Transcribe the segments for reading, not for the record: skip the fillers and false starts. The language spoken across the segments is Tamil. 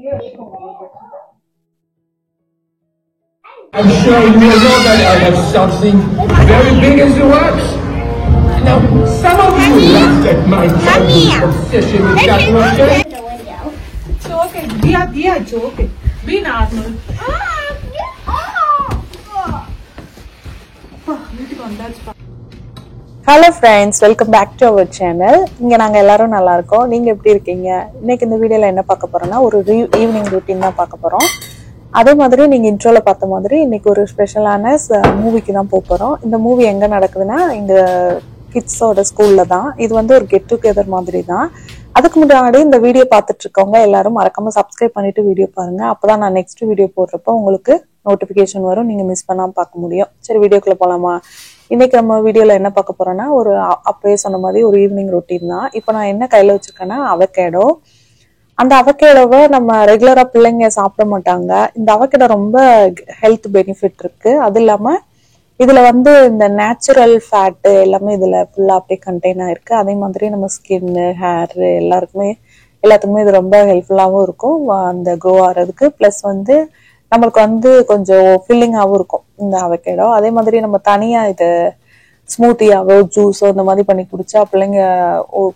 I'm sure you know that I have something very big in the works. Now, some of you laughed at my childhood obsession with chocolate. It's okay. Be a joke. Be normal. Hello friends, welcome back to our channel. இங்க நாங்க எல்லாரும் நல்லா இருக்கோம். நீங்க எப்படி இருக்கீங்க? இன்னைக்கு இந்த வீடியோல என்ன பார்க்க போறோம்னா ஒரு ஈவினிங் ரூட்டீன் தான் பார்க்க போறோம். அதே மாதிரி நீங்க இன்ட்ரோல பார்த்த மாதிரி இன்னைக்கு ஒரு ஸ்பெஷலான மூவிக்கு தான் போறோம். இந்த மூவி எங்க நடக்குதுன்னா இந்த கிட்ஸோட ஸ்கூல்ல தான். இது வந்து ஒரு கெட் டுகெதர் மாதிரி தான். அதுக்கு முன்னாடி இந்த வீடியோ பார்த்துட்டு இருக்கவங்க எல்லாரும் மறக்காம சப்ஸ்கிரைப் பண்ணிட்டு வீடியோ பாருங்க. அப்பதான் நான் நெக்ஸ்ட் வீடியோ போடுறப்போ உங்களுக்கு நோட்டிபிகேஷன் வரும், நீங்க மிஸ் பண்ணாம பார்க்க முடியும். சரி, வீடியோக்குள்ள போலாமா? இன்னைக்கு நம்ம வீடியோல என்ன பார்க்க போறோம்னா ஒரு அப்பவே சொன்ன மாதிரி ஒரு ஈவினிங் ரொட்டீன் தான். இப்போ நான் என்ன கையில வச்சிருக்கேன்னா அவகேடோ. அந்த அவகேடோவை நம்ம ரெகுலரா பிள்ளைங்க சாப்பிட மாட்டாங்க. இந்த அவகேடோ ரொம்ப ஹெல்த் பெனிஃபிட் இருக்கு. அது இல்லாம இதுல வந்து இந்த நேச்சுரல் ஃபேட் எல்லாமே இதுல ஃபுல்லா அப்படியே கண்டெயின் ஆயிருக்கு. அதே மாதிரி நம்ம ஸ்கின், ஹேர் எல்லாத்துக்குமே இது ரொம்ப ஹெல்ப்ஃபுல்லாகவும் இருக்கும் அந்த க்ரோ ஆகிறதுக்கு. பிளஸ் வந்து நம்மளுக்கு வந்து கொஞ்சம் ஃபில்லிங்காகவும் இருக்கும் இந்த அவகேடோ. அதே மாதிரி நம்ம தனியா இது ஸ்மூத்தியாவோ ஜூஸோ இந்த மாதிரி பண்ணி குடிச்சா பிள்ளைங்க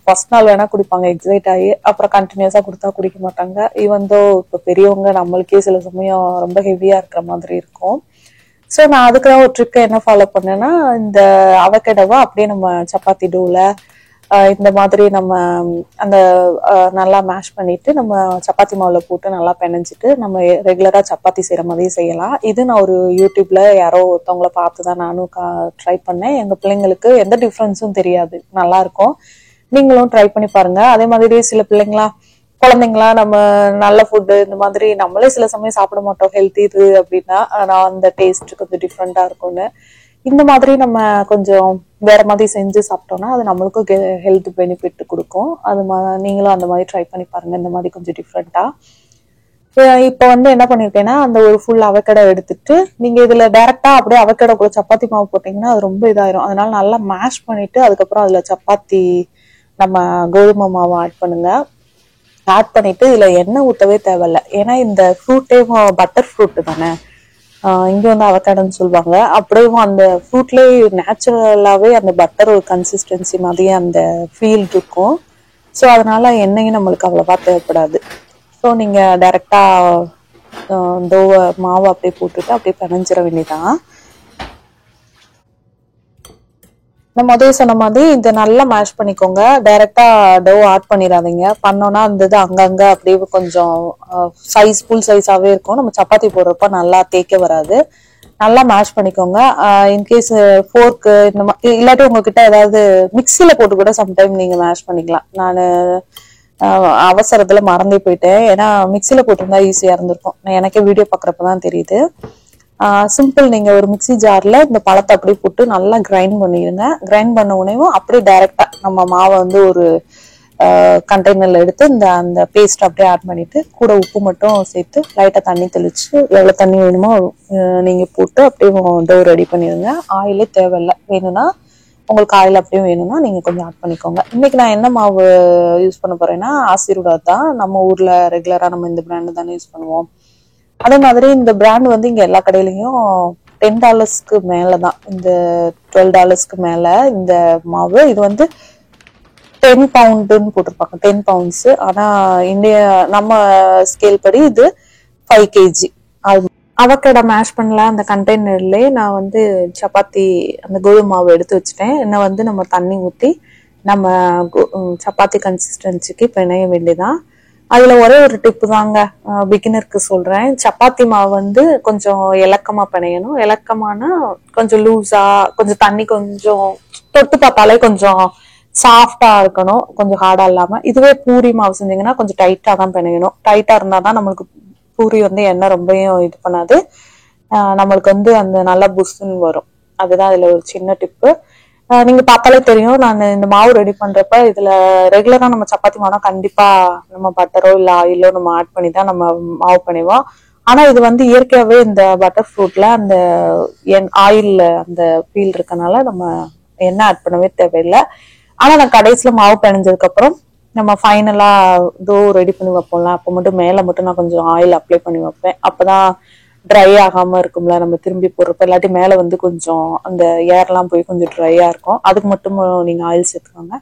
ஃபர்ஸ்ட் நாள் வேணா குடிப்பாங்க எக்ஸைட் ஆகி, அப்புறம் கண்டினியூஸா கொடுத்தா குடிக்க மாட்டாங்க. ஈவன் தோ இப்போ பெரியவங்க நம்மளுக்கே சில சமயம் ரொம்ப ஹெவியா இருக்கிற மாதிரி இருக்கும். ஸோ நான் அதுக்காக ஒரு ட்ரிக்கை என்ன ஃபாலோ பண்ணேன்னா இந்த அவகேடோவை அப்படியே நம்ம சப்பாத்தி டோல இந்த மாதிரி நம்ம அந்த நல்லா மேஷ் பண்ணிட்டு நம்ம சப்பாத்தி மாவுல போட்டு நல்லா பிணைஞ்சிட்டு நம்ம ரெகுலரா சப்பாத்தி செய்யற மாதிரி செய்யலாம். இது நான் ஒரு யூடியூப்ல யாரோ ஒருத்தவங்கள பார்த்துதான் நானும் ட்ரை பண்ணேன். எங்க பிள்ளைங்களுக்கு எந்த டிஃப்ரென்ஸும் தெரியாது, நல்லா இருக்கும். நீங்களும் ட்ரை பண்ணி பாருங்க. அதே மாதிரி சில குழந்தைங்களா நம்ம நல்ல ஃபுட்டு இந்த மாதிரி நம்மளே சில சமயம் சாப்பிட மாட்டோம் ஹெல்த்தி இது அப்படின்னா, நான் அந்த டேஸ்ட் கொஞ்சம் டிஃப்ரெண்டா இருக்கும்னு இந்த மாதிரி நம்ம கொஞ்சம் வேற மாதிரி செஞ்சு சாப்பிட்டோம்னா அது நம்மளுக்கும் ஹெல்த் பெனிஃபிட் கொடுக்கும். நீங்களும் அந்த மாதிரி ட்ரை பண்ணி பாருங்க, இந்த மாதிரி கொஞ்சம் டிஃப்ரெண்டா. இப்போ வந்து என்ன பண்ணிருக்கேன்னா அந்த ஒரு ஃபுல் அவகேடோ எடுத்துட்டு நீங்க இதுல டைரக்டா அப்படியே அவகேடோ கூட சப்பாத்தி மாவு போட்டீங்கன்னா அது ரொம்ப இதாயிரும். அதனால நல்லா மேஷ் பண்ணிட்டு அதுக்கப்புறம் அதுல சப்பாத்தி நம்ம கோதுமை மாவு ஆட் பண்ணுங்க. ஆட் பண்ணிட்டு இதுல எண்ணெய் ஊத்தவே தேவையில்ல. ஏன்னா இந்த ஃப்ரூட்டே பட்டர் ஃப்ரூட் தானே, இங்க வந்து அவகேடோன்னு சொல்லுவாங்க. அப்படியே அந்த ஃப்ரூட்லேயே நேச்சுரலாவே அந்த பட்டர் ஒரு கன்சிஸ்டன்சி மாதிரி அந்த ஃபீல் இருக்கும். ஸோ அதனால எண்ணெயும் நம்மளுக்கு அவ்வளவா தேவைப்படாது. ஸோ நீங்க டைரக்டா மாவு அப்படியே போட்டுட்டு அப்படியே பிணைஞ்சிட வேண்டியதான். நான் முதல்ல சொன்ன மாதிரி இதை நல்லா மேஷ் பண்ணிக்கோங்க. டைரக்டா டோ ஆட் பண்ணிடாதீங்க. பண்ணோம்னா அந்த இது அங்கங்க அப்படியே கொஞ்சம் ஃபுல் சைஸாவே இருக்கும். நம்ம சப்பாத்தி போடுறப்ப நல்லா தேய்க்க வராது. நல்லா மேஷ் பண்ணிக்கோங்க. இன்கேஸ் ஃபோர்க்கு இந்த மாதிரி இல்லாட்டி உங்ககிட்ட ஏதாவது மிக்சியில போட்டு கூட சம்டைம் நீங்க மேஷ் பண்ணிக்கலாம். நான் அவசரத்துல மறந்தே போயிட்டேன். ஏன்னா மிக்சியில போட்டிருந்தா ஈஸியா இருந்திருக்கும். நான் எனக்கே வீடியோ பாக்குறப்பதான் தெரியுது. சிம்பிள், நீங்க ஒரு மிக்சி ஜார்ல இந்த பழத்தை அப்படியே போட்டு நல்லா கிரைண்ட் பண்ணிடுங்க. கிரைண்ட் பண்ண உடனேவும் அப்படியே டைரக்டா நம்ம மாவை வந்து ஒரு கண்டெய்னர்ல எடுத்து அந்த பேஸ்ட் அப்படியே ஆட் பண்ணிட்டு கூட உப்பு மட்டும் சேர்த்து லைட்டா தண்ணி தெளிச்சு எவ்வளவு தண்ணி வேணுமோ நீங்க போட்டு அப்படியே டோ ரெடி பண்ணிடுங்க. ஆயிலே தேவையில்லை. வேணும்னா உங்களுக்கு ஆயில் அப்படியே வேணும்னா நீங்க கொஞ்சம் ஆட் பண்ணிக்கோங்க. இன்னைக்கு நான் என்ன மாவு யூஸ் பண்ண போறேன்னா ஆசீர்வாத் தான். நம்ம ஊர்ல ரெகுலரா நம்ம இந்த பிராண்ட் தானே யூஸ் பண்ணுவோம். அதே மாதிரி இந்த பிராண்ட் வந்து இங்க எல்லா கடையிலயும் $10 மேலதான், இந்த $12 மேல இந்த மாவு. இது வந்து 10 பவுண்டுன்னு போட்டிருப்பாங்க, 10 பவுண்ட்ஸ். ஆனா நம்ம ஸ்கேல் படி இது 5 kg. அவகேடோ மேஷ் பண்ணல அந்த கண்டெய்னர்லயே நான் வந்து சப்பாத்தி அந்த கோதுமை மாவு எடுத்து வச்சுட்டேன். என்ன வந்து நம்ம தண்ணி ஊத்தி நம்ம சப்பாத்தி கன்சிஸ்டன்சிக்கு பிணைய வேண்டியதான். அதுல ஒரே ஒரு டிப்பு தாங்க பிகினருக்கு சொல்றேன். சப்பாத்தி மாவு வந்து கொஞ்சம் இலக்கமா பிணையணும். இலக்கமானா கொஞ்சம் லூஸா, கொஞ்சம் தண்ணி கொஞ்சம் தொட்டு பார்த்தாலே கொஞ்சம் சாஃப்டா இருக்கணும், கொஞ்சம் ஹார்டா இல்லாம. இதுவே பூரி மாவு செஞ்சீங்கன்னா கொஞ்சம் டைட்டா தான் பிணையணும். டைட்டா இருந்தாதான் நம்மளுக்கு பூரி வந்து எண்ணெய் ரொம்பவும் இது பண்ணாது, நம்மளுக்கு வந்து அந்த நல்லா புஷ்ன்னு வரும். அதுதான் இதுல ஒரு சின்ன டிப்பு. நீங்க பார்த்தாலே தெரியும். நான் இந்த மாவு ரெடி பண்றப்ப இதுல ரெகுலரா நம்ம சப்பாத்தி மாவுனா கண்டிப்பா நம்ம பட்டரோ இல்ல ஆயிலோ நம்ம ஆட் பண்ணி தான் நம்ம மாவு பண்ணுவோம். ஆனா இது வந்து இயற்கையாவே இந்த பட்டர் ஃப்ரூட்ல அந்த ஆயில்ல அந்த ஃபீல் இருக்கனால நம்ம எண்ணெய் ஆட் பண்ணவே தேவையில்லை. ஆனா நான் கடைசியில மாவு பிணைஞ்சதுக்கு அப்புறம் நம்ம ஃபைனலா தோ ரெடி பண்ணி வைப்போம்ல, அப்போ மட்டும் மேல மட்டும் நான் கொஞ்சம் ஆயில் அப்ளை பண்ணி வைப்பேன். அப்பதான் ட்ரை ஆகாம இருக்கும்ல நம்ம திரும்பி போடுறப்ப. இல்லாட்டி மேல வந்து கொஞ்சம் அந்த ஏர்லாம் போய் கொஞ்சம் ட்ரையா இருக்கும். அதுக்கு மட்டும் நீங்க ஆயில் சேர்த்துக்கோங்க.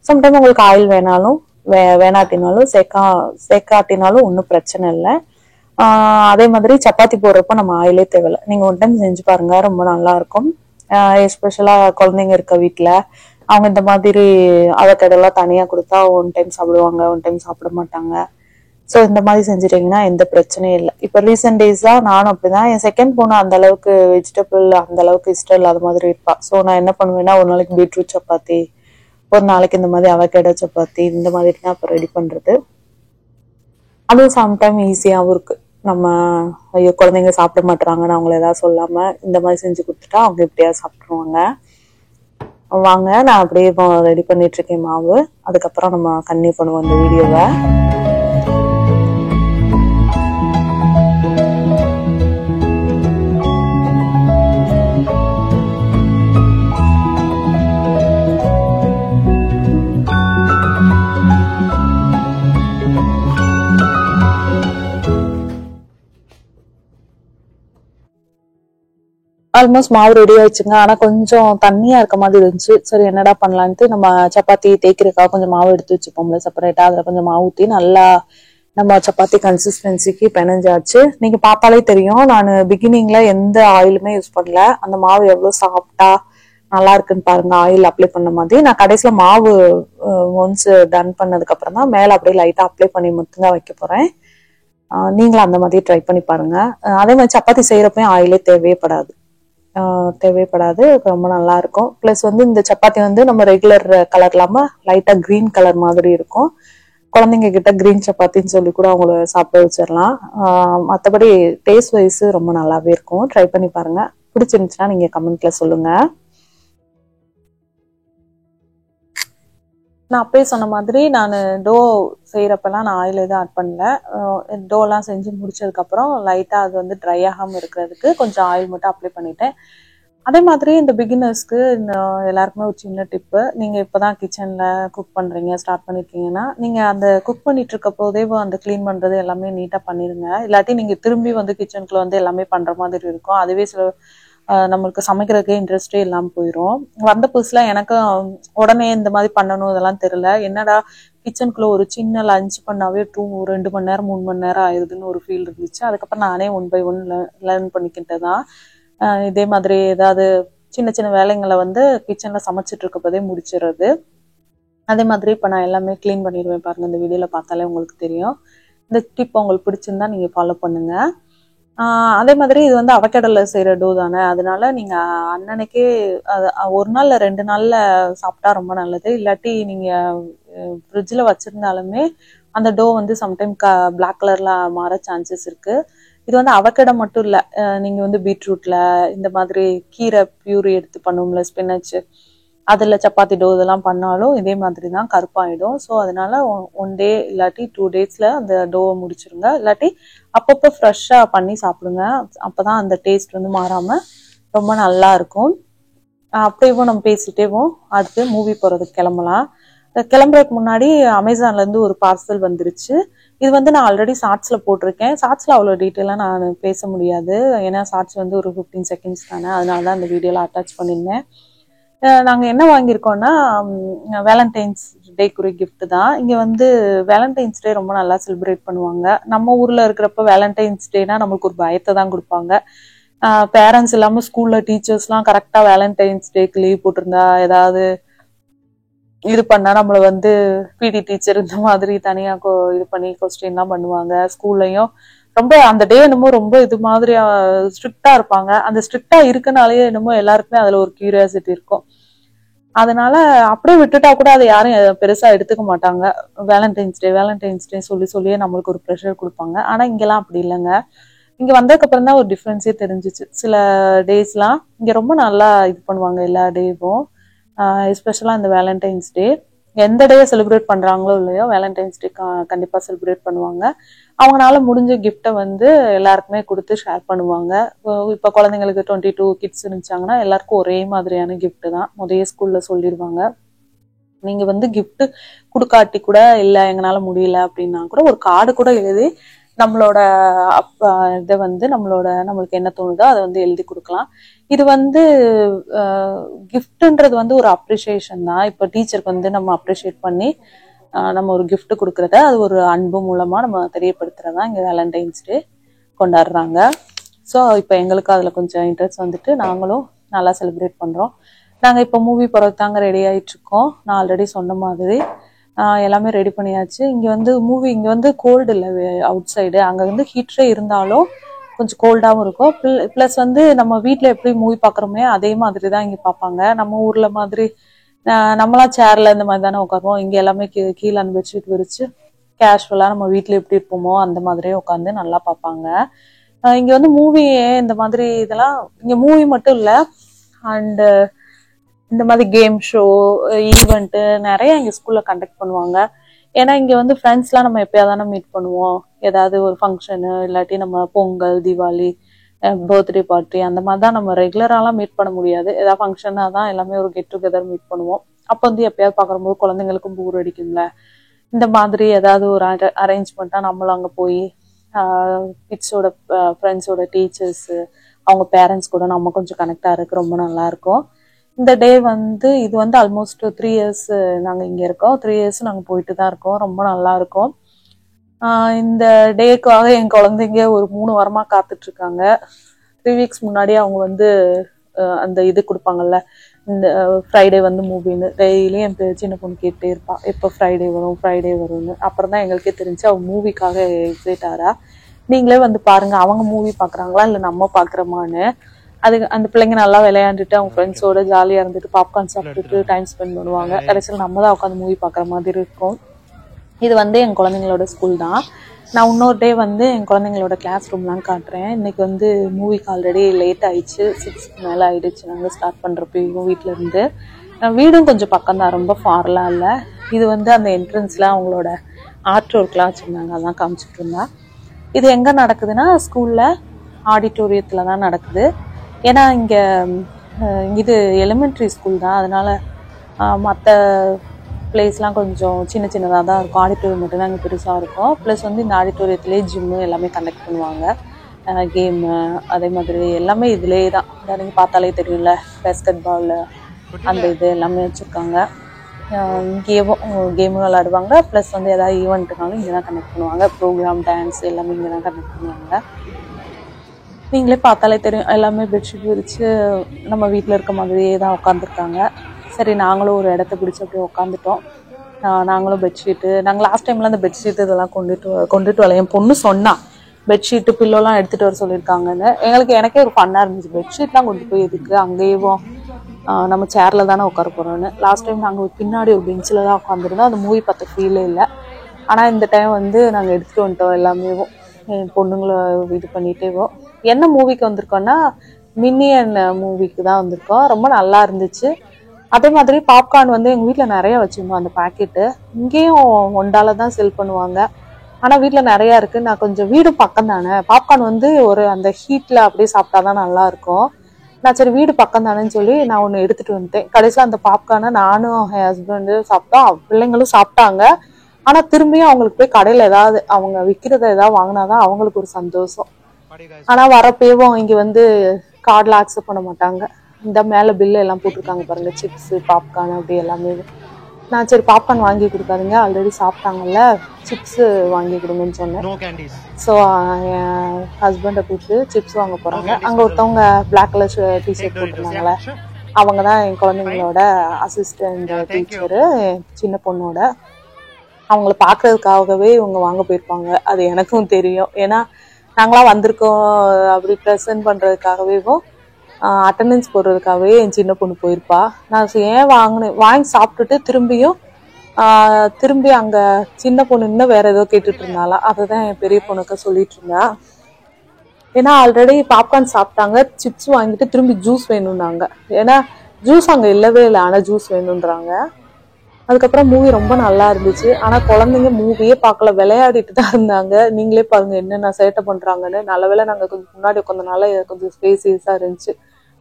சம்டைம் உங்களுக்கு ஆயில் வேணாலும் வேணாட்டினாலும் சேர்க்காட்டினாலும் ஒன்றும் பிரச்சனை இல்லை. அதே மாதிரி சப்பாத்தி போடுறப்ப நம்ம ஆயிலே தேவையில்லை. நீங்க ஒன் டைம் செஞ்சு பாருங்க, ரொம்ப நல்லா இருக்கும். எஸ்பெஷலா குழந்தைங்க இருக்க வீட்டுல அவங்க இந்த மாதிரி அவக்கடெல்லாம் தனியா கொடுத்தா ஒன் டைம் சாப்பிடுவாங்க, ஒன் டைம் சாப்பிட மாட்டாங்க. ஸோ இந்த மாதிரி செஞ்சுட்டீங்கன்னா எந்த பிரச்சனையும் இல்லை. இப்போ ரீசெண்ட் டேஸ் தான் நானும் அப்படிதான். என் செகண்ட் பொண்ணு அந்த அளவுக்கு வெஜிடபிள் அந்த அளவுக்கு இஷ்டம் இல்லாத மாதிரி இருப்பா. ஸோ நான் என்ன பண்ணுவேன்னா, ஒரு நாளைக்கு பீட்ரூட் சப்பாத்தி, ஒரு நாளைக்கு இந்த மாதிரி அவக்கடை சப்பாத்தி, இந்த மாதிரி தான் இப்போ ரெடி பண்றது. அதுவும் சம்டைம் ஈஸியாகவும் இருக்கு. நம்ம ஐயோ குழந்தைங்க சாப்பிட மாட்டுறாங்கன்னு அவங்கள ஏதாவது சொல்லாம இந்த மாதிரி செஞ்சு கொடுத்துட்டா அவங்க எப்படியாவது சாப்பிட்ருவாங்க. வாங்க, நான் அப்படியே ரெடி பண்ணிட்டு இருக்கேன் மாவு. அதுக்கப்புறம் நம்ம கன்டினியூ பண்ணுவோம் இந்த வீடியோவை. ஆல்மோஸ்ட் மாவு ரெடி ஆயிடுச்சுங்க. ஆனா கொஞ்சம் தண்ணியா இருக்க மாதிரி இருந்துச்சு. சரி என்னடா பண்ணலான்ட்டு நம்ம சப்பாத்தி தேய்க்கிறதுக்காக கொஞ்சம் மாவு எடுத்து வச்சுப்போம்ல செப்பரேட்டா, அதுல கொஞ்சம் மாவு ஊற்றி நல்லா நம்ம சப்பாத்தி கன்சிஸ்டன்சிக்கு பிணைஞ்சாச்சு. நீங்க பார்த்தாலே தெரியும், நான் பிகினிங்ல எந்த ஆயிலுமே யூஸ் பண்ணல. அந்த மாவு எவ்வளவு சாஃப்டா நல்லா இருக்குன்னு பாருங்க, ஆயில் அப்ளை பண்ண மாதிரி. நான் கடைசியில மாவு ஒன்ஸ் டன் பண்ணதுக்கு அப்புறம் தான் மேல அப்படியே லைட்டா அப்ளை பண்ணி மட்டும்தான் வைக்க போறேன். நீங்களும் அந்த மாதிரி ட்ரை பண்ணி பாருங்க. அதே மாதிரி சப்பாத்தி செய்யறப்பையும் ஆயிலே தேவைப்படாது, ரொம்ப நல்லா இருக்கும். பிளஸ் வந்து இந்த சப்பாத்தி வந்து நம்ம ரெகுலர் கலர் இல்லாம லைட்டா கிரீன் கலர் மாதிரி இருக்கும். குழந்தைங்க கிட்ட கிரீன் சப்பாத்தின்னு சொல்லி கூட அவங்கள சாப்பிட வச்சிடலாம். மற்றபடி டேஸ்ட் வைஸ் ரொம்ப நல்லாவே இருக்கும். ட்ரை பண்ணி பாருங்க. பிடிச்சிருந்துச்சுன்னா நீங்க கமெண்ட்ல சொல்லுங்க. நான் அப்பயே சொன்ன மாதிரி நான் டோ செய்யறப்பெல்லாம் நான் ஆயில் எதுவும் ஆட் பண்ணல. டோலாம் செஞ்சு முடிச்சதுக்கப்புறம் லைட்டாக அது வந்து ட்ரை ஆகாமல் இருக்கிறதுக்கு கொஞ்சம் ஆயில் மட்டும் அப்ளை பண்ணிட்டேன். அதே மாதிரி இந்த பிகினர்ஸ்க்கு எல்லாருக்குமே ஒரு சின்ன டிப்பு, நீங்கள் இப்போ தான் கிச்சனில் குக் பண்ணுறீங்க, ஸ்டார்ட் பண்ணியிருக்கீங்கன்னா நீங்கள் அந்த குக் பண்ணிட்டு இருக்க போதே அந்த க்ளீன் பண்ணுறது எல்லாமே நீட்டாக பண்ணிடுங்க. இல்லாட்டி நீங்கள் திரும்பி வந்து கிச்சனுக்குள்ள வந்து எல்லாமே பண்ணுற மாதிரி இருக்கும். அதுவே சில நம்மளுக்கு சமைக்கிறதுக்கே இன்ட்ரெஸ்டே இல்லாமல் போயிடும். வந்த புதுசுல எனக்கு உடனே இந்த மாதிரி பண்ணணும் இதெல்லாம் தெரியல. என்னடா கிச்சனுக்குள்ள ஒரு சின்ன லஞ்ச் பண்ணாவே 2 மணி நேரம் 3 மணி நேரம் ஆயிடுதுன்னு ஒரு ஃபீல் இருந்துச்சு. அதுக்கப்புறம் நானே 1 by 1 லேர்ன் பண்ணிக்கிட்டு தான் இதே மாதிரி ஏதாவது சின்ன சின்ன வேலைங்களை வந்து கிச்சன்ல சமைச்சிட்டு இருக்கப்பதே முடிச்சிடுறது. அதே மாதிரி இப்போ நான் எல்லாமே கிளீன் பண்ணிடுவேன் பாருங்க, இந்த வீடியோல பார்த்தாலே உங்களுக்கு தெரியும். இந்த டிப் உங்களுக்கு பிடிச்சிருந்தா நீங்க ஃபாலோ பண்ணுங்க. அதே மாதிரி இது வந்து அவக்கடலை செய்யற டோ தானே, அதனால நீங்க அன்னன்னைக்கே ஒரு நாள்ல 2 நாள்ல சாப்பிட்டா ரொம்ப நல்லது. இல்லாட்டி நீங்க ஃப்ரிட்ஜில் வச்சிருந்தாலுமே அந்த டோ வந்து சம்டைம் பிளாக் கலர்ல மாற சான்சஸ் இருக்கு. இது வந்து அவக்கடை மட்டும் இல்லை, நீங்க வந்து பீட்ரூட்ல இந்த மாதிரி கீரை பியூரி எடுத்து பண்ணுவோம்ல, ஸ்பினச், அதுல சப்பாத்தி டோ இதெல்லாம் பண்ணாலும் இதே மாதிரி தான் கருப்பாயிடும். ஸோ அதனால 1 day இல்லாட்டி 2 daysல அந்த டோவை முடிச்சிருங்க. இல்லாட்டி அப்பப்போ ஃப்ரெஷ்ஷாக பண்ணி சாப்பிடுங்க. அப்போதான் அந்த டேஸ்ட் வந்து மாறாம ரொம்ப நல்லா இருக்கும். அப்படியேவும் நம்ம பேசிட்டேவும் அடுத்து மூவி போறதுக்கு கிளம்பலாம். கிளம்புறதுக்கு முன்னாடி அமேசான்ல இருந்து ஒரு பார்சல் வந்துருச்சு. இது வந்து நான் ஆல்ரெடி ஷார்ட்ஸ்ல போட்டிருக்கேன். ஷார்ட்ஸ்ல அவ்வளோ டீட்டெயிலாக நான் பேச முடியாது, ஏன்னா ஷார்ட்ஸ் வந்து ஒரு 15 seconds தானே, அதனால தான் இந்த வீடியோல அட்டாச் பண்ணியிருந்தேன். நாங்கள் என்ன வாங்கியிருக்கோம்னா வேலண்டைன்ஸ் டேக்குரிய கிஃப்ட் தான். இங்கே வந்து வேலண்டைன்ஸ் டே ரொம்ப நல்லா செலிப்ரேட் பண்ணுவாங்க. நம்ம ஊரில் இருக்கிறப்ப வேலண்டைன்ஸ் டேனா நம்மளுக்கு ஒரு பயத்தை தான் கொடுப்பாங்க. பேரண்ட்ஸ் இல்லாமல் ஸ்கூலில் டீச்சர்ஸ்லாம் கரெக்டாக வேலண்டைன்ஸ் டேக்கு லீவ் போட்டிருந்தா ஏதாவது இது பண்ணா நம்மளை வந்து பிடி டீச்சர் இந்த மாதிரி தனியாக இது பண்ணி கொஸ்டின்லாம் பண்ணுவாங்க. ஸ்கூல்லையும் ரொம்ப அந்த டே என்னமோ ரொம்ப இது மாதிரி ஸ்ட்ரிக்டா இருப்பாங்க. அந்த ஸ்ட்ரிக்டா இருக்கனாலேயே என்னமோ எல்லாருக்குமே அதுல ஒரு கியூரியாசிட்டி இருக்கும். அதனால அப்படியே விட்டுட்டா கூட அதை யாரும் பெருசா எடுத்துக்க மாட்டாங்க. வேலண்டைன்ஸ் டே சொல்லியே நம்மளுக்கு ஒரு ப்ரெஷர் கொடுப்பாங்க. ஆனா இங்கெல்லாம் அப்படி இல்லைங்க. இங்க வந்ததுக்கு அப்புறம் தான் ஒரு டிஃப்ரென்ஸே தெரிஞ்சிச்சு. சில டேஸ்லாம் இங்க ரொம்ப நல்லா இது பண்ணுவாங்க எல்லா டேவும். எஸ்பெஷலா இந்த வேலண்டைன்ஸ் டே எந்த டே செலிப்ரேட் பண்றாங்களோ இல்லையோ வேலண்டைன்ஸ் டே கண்டிப்பா செலிப்ரேட் பண்ணுவாங்க. அவங்களால முடிஞ்ச கிஃப்டை வந்து எல்லாருக்குமே கொடுத்து ஷேர் பண்ணுவாங்க. இப்போ குழந்தைங்களுக்கு 22 கிட்ஸ் இருந்துச்சாங்கன்னா எல்லாருக்கும் ஒரே மாதிரியான கிஃப்ட் தான் முதல்ல ஸ்கூல்ல சொல்லிடுவாங்க. நீங்க வந்து gift குடுக்காட்டி கூட இல்ல எங்களால முடியல அப்படின்னா கூட ஒரு கார்டு கூட எழுதி நம்மளோட இதை வந்து நம்மளுக்கு என்ன தோணுதோ அதை வந்து எழுதி கொடுக்கலாம். இது வந்து கிஃப்ட்ன்றது வந்து ஒரு அப்ரிசியேஷன் தான். இப்போ டீச்சருக்கு வந்து நம்ம அப்ரிஷியேட் பண்ணி நம்ம ஒரு gift கொடுக்கறத அது ஒரு அன்பு மூலமா நம்ம தெரியப்படுத்துறதா இங்க வேலண்டைன்ஸ் டே கொண்டாடுறாங்க. ஸோ இப்போ எங்களுக்கு அதுல கொஞ்சம் இன்ட்ரெஸ்ட் வந்துட்டு நாங்களும் நல்லா செலிப்ரேட் பண்றோம். நாங்க இப்போ மூவி போறதுக்கு தாங்க ரெடி ஆயிட்டு இருக்கோம். நான் ஆல்ரெடி சொன்ன மாதிரி எல்லாமே ரெடி பண்ணியாச்சு. இங்க வந்து இங்க வந்து கோல்டு இல்லை, அவுட் சைடு. அங்க வந்து ஹீட்டரே இருந்தாலும் கொஞ்சம் கோல்டாகவும் இருக்கும். பிளஸ் வந்து நம்ம வீட்டில் எப்படி மூவி பார்க்குறோமே அதே மாதிரி தான் இங்கே பார்ப்பாங்க. நம்ம ஊர்ல மாதிரி நம்மளாம் சேர்ல இந்த மாதிரி தானே உட்காருவோம். இங்கே எல்லாமே கீழே அந்த பெட்ஷீட் விரிச்சு கேஷுவலாக நம்ம வீட்டில் எப்படி இருப்போமோ அந்த மாதிரியே உட்காந்து நல்லா பார்ப்பாங்க. இங்கே வந்து மூவி இந்த மாதிரி இதெல்லாம் இங்கே மூவி மட்டும் இல்லை, அண்டு இந்த மாதிரி கேம் ஷோ ஈவெண்ட்டு நிறைய எங்கள் ஸ்கூலில் கண்டக்ட் பண்ணுவாங்க. ஏன்னா இங்கே வந்து ஃப்ரெண்ட்ஸ்லாம் நம்ம எப்பயாதானே மீட் பண்ணுவோம். ஏதாவது ஒரு ஃபங்க்ஷனு இல்லாட்டி நம்ம பொங்கல் தீபாவளி பர்த்டே பார்ட்டி அந்த மாதிரி தான் நம்ம ரெகுலராலாம் மீட் பண்ண முடியாது. ஏதாவது ஃபங்க்ஷனாக தான் எல்லாமே ஒரு கெட் டுகெதர் மீட் பண்ணுவோம். அப்போ வந்து எப்பயாவது பார்க்கும்போது குழந்தைங்களுக்கும் போர் அடிக்கும்ல, இந்த மாதிரி ஏதாவது ஒரு அரேஞ்ச்மெண்ட்டாக நம்மளும் அங்கே போய் கிட்ஸோட ஃப்ரெண்ட்ஸோட டீச்சர்ஸு அவங்க பேரண்ட்ஸ் கூட நம்ம கொஞ்சம் கனெக்டாக இருக்கு, ரொம்ப நல்லாயிருக்கும். இந்த டே வந்து இது வந்து ஆல்மோஸ்ட் 3 இயர்ஸ் நாங்கள் இங்கே இருக்கோம். 3 இயர்ஸ் நாங்கள் போயிட்டு தான் இருக்கோம். ரொம்ப நல்லா இருக்கும். இந்த டேக்காக என் குழந்தைங்க ஒரு 3 வாரமாக காத்துட்டு இருக்காங்க. 3 வீக்ஸ் முன்னாடியே அவங்க வந்து அந்த இது கொடுப்பாங்கல்ல, இந்த ஃப்ரைடே வந்து மூவின்னு டெய்லியும் என் சின்ன பொண்ணு கேட்டே இருப்பான், எப்போ ஃப்ரைடே வரும்னு. அப்புறம் தான் எங்களுக்கே தெரிஞ்சு அவங்க மூவிக்காக எக்ஸைட் ஆறா. நீங்களே வந்து பாருங்க, அவங்க மூவி பார்க்குறாங்களா இல்லை நம்ம பார்க்குறோமான்னு. அந்த பிள்ளைங்க நல்லா விளையாண்டுட்டு அவங்க ஃப்ரெண்ட்ஸோட ஜாலியாக இருந்துட்டு பாப்கார்ன் சாப்பிட்டுட்டு டைம் ஸ்பெண்ட் பண்ணுவாங்க. கடைசியில் நம்ம தான் உட்காந்து மூவி பார்க்குற மாதிரி இருக்கும். இது வந்து என் குழந்தைங்களோட ஸ்கூல் தான். நான் இன்னொரு டே வந்து என் குழந்தைங்களோட கிளாஸ் ரூம்லாம் காட்டுறேன். இன்னைக்கு வந்து மூவிக்கு ஆல்ரெடி லேட் ஆயிடுச்சு, 6க்கு மேலே ஆயிடுச்சு நாங்கள் ஸ்டார்ட் பண்ணுறப்ப வீட்டில் இருந்து. வீடும் கொஞ்சம் பக்கம் தான், ரொம்ப ஃபார்லாம் இல்லை. இது வந்து அந்த என்ட்ரன்ஸில் அவங்களோட ஆர்ட் ஒர்க்லாம் வச்சுருந்தாங்க, அதான் காமிச்சிட்டு இருந்தா. இது எங்கே நடக்குதுன்னா ஸ்கூலில் ஆடிட்டோரியத்தில் தான் நடக்குது. ஏன்னா இங்கே இது எலிமெண்ட்ரி ஸ்கூல் தான், அதனால மற்ற பிளேஸ்லாம் கொஞ்சம் சின்னதாக தான் இருக்கும். ஆடிட்டோரியம் மட்டும் தான் இங்கே பெருசாக இருக்கும். ப்ளஸ் வந்து இந்த ஆடிட்டோரியத்துலேயே ஜிம்மு எல்லாமே கண்டக்ட் பண்ணுவாங்க, கேமு அதே மாதிரி எல்லாமே இதிலே தான். நீங்கள் பார்த்தாலே தெரியும்ல, பேஸ்கெட் பால் அந்த இது எல்லாமே வச்சுருக்காங்க. இங்கேயும் கேமும் விளாடுவாங்க. ப்ளஸ் வந்து ஏதாவது ஈவெண்ட்டுனாலும் இங்கே தான் கண்டக்ட் பண்ணுவாங்க. ப்ரோக்ராம் டான்ஸ் எல்லாமே இங்கே தான் கண்டக்ட் பண்ணுவாங்க. நீங்களே பார்த்தாலே தெரியும், எல்லாமே பெட்ஷீட் விரித்து நம்ம வீட்டில் இருக்க மாதிரியே தான் உட்காந்துருக்காங்க. சரி, நாங்களும் ஒரு இடத்த பிடிச்சி அப்படியே உட்காந்துட்டோம். நாங்களும் பெட்ஷீட்டு, நாங்கள் லாஸ்ட் டைம்ல அந்த பெட்ஷீட்டு இதெல்லாம் கொண்டுட்டு வரல. என் பொண்ணு சொன்னா பெட்ஷீட்டு பில்லோலாம் எடுத்துகிட்டு வர சொல்லியிருக்காங்கன்னு. எனக்கே ஒரு ஃபன்னாக இருந்துச்சு, பெட்ஷீட்லாம் கொண்டு போய் எதுக்கு, அங்கேயும் நம்ம சேரில் தானே உட்கார போகிறோன்னு. லாஸ்ட் டைம் நாங்கள் பின்னாடி ஒரு பெஞ்சில் தான் உட்காந்துருந்தோம். அந்த மூவி பார்த்த ஃபீலே இல்லை. ஆனால் இந்த டைம் வந்து நாங்கள் எடுத்துகிட்டு வந்துட்டோம் எல்லாமே. என் பொண்ணுங்களை இது பண்ணிட்டேவோம். என்ன மூவிக்கு வந்திருக்கோன்னா மினியன் மூவிக்கு தான் வந்திருக்கோம். ரொம்ப நல்லா இருந்துச்சு. அதே மாதிரி பாப்கார்ன் வந்து எங்கள் வீட்டில் நிறைய வச்சுருந்தோம். அந்த பேக்கெட்டு இங்கேயும் $1 தான் செல் பண்ணுவாங்க. ஆனால் வீட்டில் நிறையா இருக்குது. நான் கொஞ்சம் வீடு பக்கம் தானே, பாப்கார்ன் வந்து ஒரு அந்த ஹீட்டில் அப்படியே சாப்பிட்டா தான் நல்லாயிருக்கும். நான் சரி வீடு பக்கம் தானேன்னு சொல்லி நான் ஒன்று எடுத்துகிட்டு வந்துட்டேன். கடைசியில் அந்த பாப்கார்னை நானும் என் ஹஸ்பண்டு சாப்பிட்டோம், பிள்ளைங்களும் சாப்பிட்டாங்க. ஆனால் திரும்பியும் அவங்களுக்கு போய் கடையில் ஏதாவது அவங்க விற்கிறத ஏதாவது வாங்கினாதான் அவங்களுக்கு ஒரு சந்தோஷம். ஆனால் வரப்பேவும் இங்கே வந்து கார்டில் அக்செப்ட் பண்ண மாட்டாங்க. இந்த மேலே பில்லு எல்லாம் போட்டிருக்காங்க பாருங்கள், சிப்ஸு பாப்கார்ன் அப்படி எல்லாமே. நான் சரி பாப்கார்ன் வாங்கி கொடுக்காதீங்க, ஆல்ரெடி சாப்பிட்டாங்கல்ல, சிப்ஸு வாங்கி கொடுங்கன்னு சொன்னேன். ஸோ என் ஹஸ்பண்டை கூப்பிட்டு சிப்ஸ் வாங்க போகிறாங்க. அங்கே ஒருத்தவங்க பிளாக் கலர் டிஷர்ட் போட்டிருந்தாங்களே, அவங்க தான் என் குழந்தைங்களோட அசிஸ்டண்ட் டீச்சரு, சின்ன பொண்ணோட. அவங்கள பார்க்கறதுக்காகவே இவங்க வாங்க போயிருப்பாங்க. அது எனக்கும் தெரியும். ஏன்னா நாங்களாம் வந்திருக்கோம் அப்படி ப்ரெசென்ட் பண்ணுறதுக்காகவேவும் அட்டண்டன்ஸ் போடுறதுக்காகவே என் சின்ன பொண்ணு போயிருப்பா. நான் ஏன் வாங்கி சாப்பிட்டுட்டு திரும்பி அங்கே சின்ன பொண்ணு இன்னும் வேற ஏதோ கேட்டுட்டு இருந்தாலாம். அதை தான் என் பெரிய பொண்ணுக்கு சொல்லிட்டு இருந்தா. ஏன்னா ஆல்ரெடி பாப்கார்ன் சாப்பிட்டாங்க, சிப்ஸ் வாங்கிட்டு திரும்பி ஜூஸ் வேணும்னாங்க. ஏன்னா ஜூஸ் அங்கே இல்லவே இல்லை, ஆனால் ஜூஸ் வேணுன்றாங்க. அதுக்கப்புறம் மூவி ரொம்ப நல்லா இருந்துச்சு. ஆனால் குழந்தைங்க மூவியே பார்க்கல, விளையாடிட்டு தான் இருந்தாங்க. நீங்களே பாருங்க என்னென்ன சேட்டை பண்ணுறாங்கன்னு. நல்ல வேளை நாங்கள் கொஞ்சம் முன்னாடி உட்காந்தனால கொஞ்சம் ஸ்பேசியஸாக இருந்துச்சு.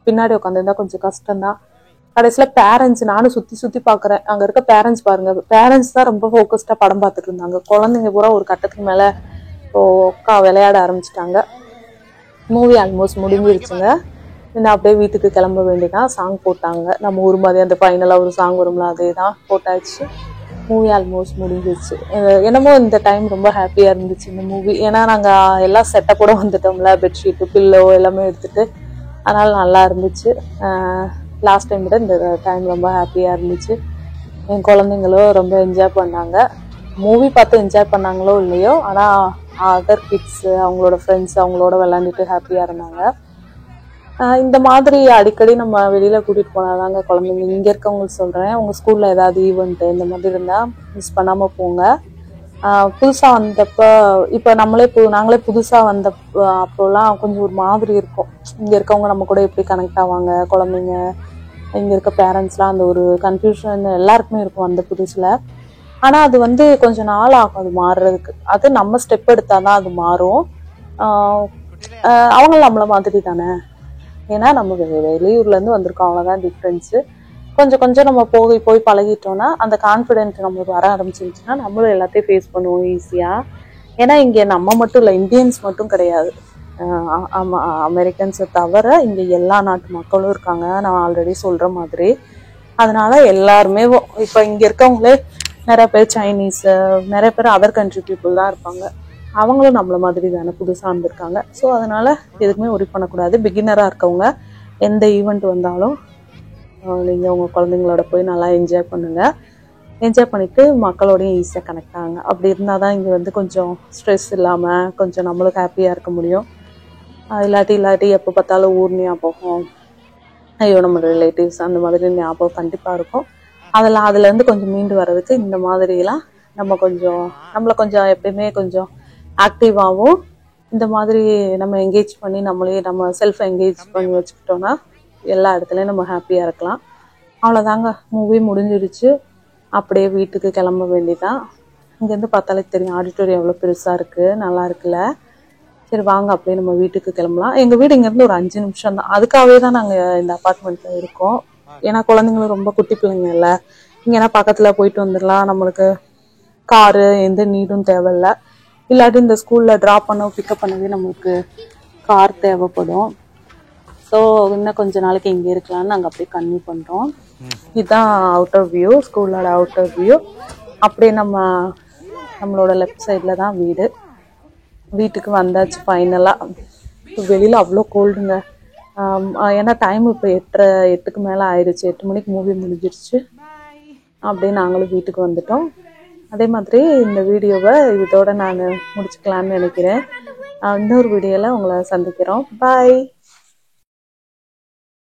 பின்னாடி உட்காந்துருந்தா கொஞ்சம் கஷ்டம்தான். கடைசியில பேரண்ட்ஸ், நானும் சுத்தி சுத்தி பாக்குறேன், அங்க இருக்க பேரண்ட்ஸ் பாருங்க, பேரண்ட்ஸ் தான் ரொம்ப ஃபோக்கஸ்டா படம் பார்த்துட்டு இருந்தாங்க. குழந்தைங்க பூரா ஒரு கட்டத்துக்கு மேல விளையாட ஆரம்பிச்சிட்டாங்க. மூவி ஆல்மோஸ்ட் முடிஞ்சிருச்சுங்க. இன்னும் அப்படியே வீட்டுக்கு கிளம்ப வேண்டியதான். சாங் போட்டாங்க, நம்ம ஊர் மாதிரி அந்த ஃபைனலா ஒரு சாங் வரும்ல, அதே தான் போட்டாச்சு. மூவி ஆல்மோஸ்ட் முடிஞ்சிருச்சு. என்னமோ இந்த டைம் ரொம்ப ஹாப்பியா இருந்துச்சு இந்த மூவி. ஏன்னா நாங்க எல்லாம் செட்டப்போட வந்துட்டோம்ல, பெட்ஷீட்டு பில்லோ எல்லாமே எடுத்துட்டு, அதனால நல்லா இருந்துச்சு. லாஸ்ட் டைம் விட இந்த டைம் ரொம்ப ஹாப்பியா இருந்துச்சு. என் குழந்தைங்களும் ரொம்ப என்ஜாய் பண்ணாங்க. மூவி பார்த்து என்ஜாய் பண்ணாங்களோ இல்லையோ, ஆனா அதர் கிட்ஸ், அவங்களோட ஃப்ரெண்ட்ஸ் அவங்களோட விளையாண்டுட்டு ஹாப்பியா இருந்தாங்க. இந்த மாதிரி அடிக்கடி நம்ம வெளியில கூட்டிட்டு போனாதாங்க குழந்தைங்க, இங்க இருக்கவங்களுக்கு சொல்றேன், உங்க ஸ்கூல்ல ஏதாவது ஈவெண்ட் இந்த மாதிரி இருந்தா மிஸ் பண்ணாம போங்க. புதுசா வந்தப்ப, இப்ப நாங்களே புதுசா வந்த அப்போலாம் கொஞ்சம் ஒரு மாதிரி இருக்கும். இங்க இருக்கவங்க நம்ம கூட எப்படி கனெக்ட் ஆவாங்க, குழந்தைங்க, இங்க இருக்க பேரண்ட்ஸ்லாம், அந்த ஒரு கன்ஃபியூஷன் எல்லாருக்குமே இருக்கும் அந்த புதுசுல. ஆனா அது கொஞ்ச நாள் ஆகும் அது மாறுறதுக்கு. அது நம்ம ஸ்டெப் எடுத்தாதான் அது மாறும். அவங்க நம்மள மாதிரி தானே, ஏன்னா நம்ம வெளியூர்ல இருந்து வந்திருக்கோம், அவ்வளவுதான் டிஃப்ரென்ஸ். கொஞ்சம் கொஞ்சம் நம்ம போய் பழகிட்டோம்னா அந்த கான்ஃபிடென்ட் நம்மளுக்கு வர ஆரம்பிச்சிருச்சுன்னா நம்மளும் எல்லாத்தையும் ஃபேஸ் பண்ணுவோம் ஈஸியா. ஏன்னா இங்க நம்ம மட்டும் இல்லை, இந்தியன்ஸ் மட்டும் கிடையாது, அமெரிக்கன்ஸை தவிர இங்க எல்லா நாட்டு மக்களும் இருக்காங்க, நான் ஆல்ரெடி சொல்ற மாதிரி. அதனால எல்லாருமே இப்ப இங்க இருக்கவங்களே நிறைய பேர் சைனீஸ், நிறைய பேர் அதர் கண்ட்ரி பீப்புள் தான் இருப்பாங்க. அவங்களும் நம்மள மாதிரி தானே புதுசா இருந்திருக்காங்க. ஸோ அதனால எதுக்குமே ஒரி பண்ணக்கூடாது. பிகினரா இருக்கவங்க எந்த ஈவெண்ட் வந்தாலும் நீங்க உங்க குழந்தைங்களோட போய் நல்லா என்ஜாய் பண்ணுங்க. என்ஜாய் பண்ணிட்டு மக்களோடையும் ஈஸியாக கனெக்ட் ஆகுங்க. அப்படி இருந்தாதான் இங்க கொஞ்சம் ஸ்ட்ரெஸ் இல்லாம கொஞ்சம் நம்மளுக்கு ஹாப்பியா இருக்க முடியும். இல்லாட்டி எப்போ பார்த்தாலும் ஊர் ஞாபகம், ஐயோ நம்ம ரிலேட்டிவ்ஸ், அந்த மாதிரி ஞாபகம் கண்டிப்பா இருக்கும். அதுல இருந்து கொஞ்சம் மீண்டு வர்றதுக்கு இந்த மாதிரிலாம் நம்மளை கொஞ்சம் எப்பயுமே கொஞ்சம் ஆக்டிவாகவும் இந்த மாதிரி நம்ம என்கேஜ் பண்ணி நம்ம செல்ஃப் என்கேஜ் பண்ணி வச்சுக்கிட்டோம்னா எல்லா இடத்துலையும் நம்ம ஹாப்பியா இருக்கலாம். அவ்வளோதாங்க, மூவி முடிஞ்சிருச்சு. அப்படியே வீட்டுக்கு கிளம்ப வேண்டியதான். இங்கேருந்து பார்த்தாலே தெரியும் ஆடிட்டோரியம் எவ்வளோ பெருசா இருக்கு, நல்லா இருக்குல்ல. சரி வாங்க அப்படியே நம்ம வீட்டுக்கு கிளம்பலாம். எங்க வீடு இங்கேருந்து ஒரு 5 நிமிஷம் தான். அதுக்காகவே தான் நாங்க இந்த அப்பார்ட்மெண்ட்ல இருக்கோம். ஏன்னா குழந்தைங்களும் ரொம்ப குட்டி பிள்ளைங்க இல்லை, இங்கன்னா பக்கத்துல போயிட்டு வந்துடலாம், நம்மளுக்கு காரு எந்த நீடும் தேவையில்லை. இல்லாட்டி இந்த ஸ்கூல்ல ட்ராப் பண்ண பிக்கப் பண்ணவே நம்மளுக்கு கார் தேவைப்படும். ஸோ இன்னும் கொஞ்ச நாளைக்கு இங்கே இருக்கலாம்னு நாங்கள் அப்படியே கன்டினியூ பண்ணுறோம். இதுதான் அவுட்டர் வியூ, ஸ்கூலோட அவுட்டர் வியூ. அப்படியே நம்மளோட லெஃப்ட் சைடில் தான் வீடு. வீட்டுக்கு வந்தாச்சு ஃபைனலாக. வெளியில் அவ்வளோ கோல்டுங்க. ஏன்னா டைம் இப்போ 8:30 மேலே ஆயிடுச்சு. 8 மணிக்கு மூவி முடிஞ்சிருச்சு. அப்படியே நாங்களும் வீட்டுக்கு வந்துட்டோம். அதே மாதிரி இந்த வீடியோவை இதோட நான் முடிச்சுக்கலான்னு நினைக்கிறேன். இன்னொரு வீடியோவில் உங்களை சந்திக்கிறோம். பாய்.